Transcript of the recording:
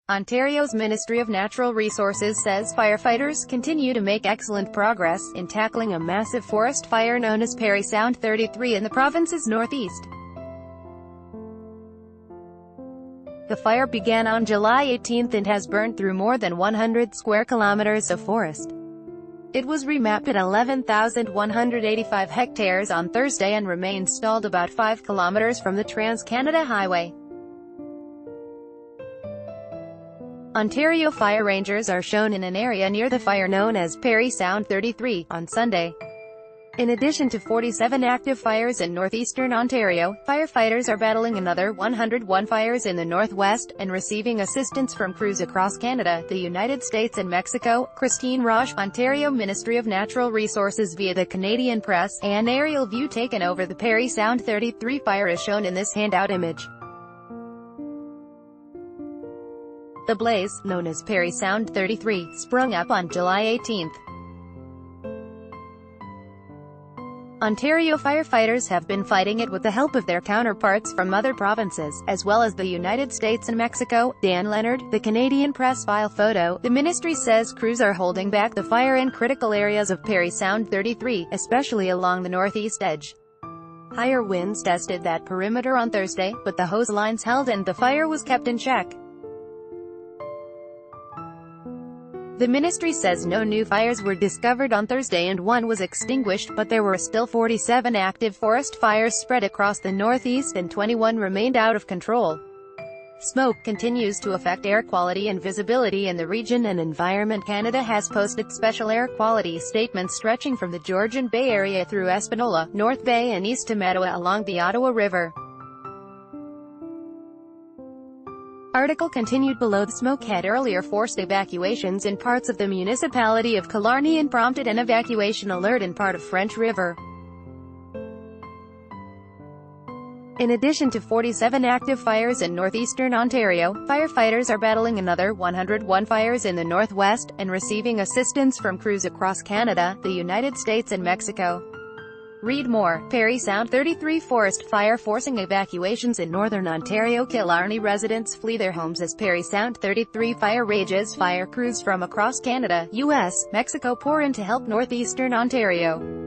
Ontario's Ministry of Natural Resources says firefighters continue to make excellent progress in tackling a massive forest fire known as Parry Sound 33 in the province's northeast. The fire began on July 18 and has burned through more than 100 square kilometers of forest. It was remapped at 11,185 hectares on Thursday and remains stalled about 5 kilometers from the Trans-Canada Highway. Ontario fire rangers are shown in an area near the fire known as Parry Sound 33 on Sunday. In addition to 47 active fires in northeastern Ontario, firefighters are battling another 101 fires in the northwest, and receiving assistance from crews across Canada, the United States and Mexico. Christine Roche, Ontario Ministry of Natural Resources via the Canadian Press. An aerial view taken over the Parry Sound 33 fire is shown in this handout image. The blaze, known as Parry Sound 33, sprung up on July 18. Ontario firefighters have been fighting it with the help of their counterparts from other provinces, as well as the United States and Mexico. Dan Leonard, the Canadian Press file photo. The ministry says crews are holding back the fire in critical areas of Parry Sound 33, especially along the northeast edge. Higher winds tested that perimeter on Thursday, but the hose lines held and the fire was kept in check. The ministry says no new fires were discovered on Thursday and one was extinguished, but there were still 47 active forest fires spread across the northeast and 21 remained out of control. Smoke continues to affect air quality and visibility in the region, and Environment Canada has posted special air quality statements stretching from the Georgian Bay Area through Espanola, North Bay and east to Mattawa along the Ottawa River. Article continued below. The smoke had earlier forced evacuations in parts of the municipality of Killarney and prompted an evacuation alert in part of French River. In addition to 47 active fires in northeastern Ontario, firefighters are battling another 101 fires in the northwest, and receiving assistance from crews across Canada, the United States and Mexico. Read more. Parry Sound 33 forest fire forcing evacuations in northern Ontario. Killarney residents flee their homes as Parry Sound 33 fire rages. Fire crews from across Canada, U.S., Mexico pour in to help northeastern Ontario.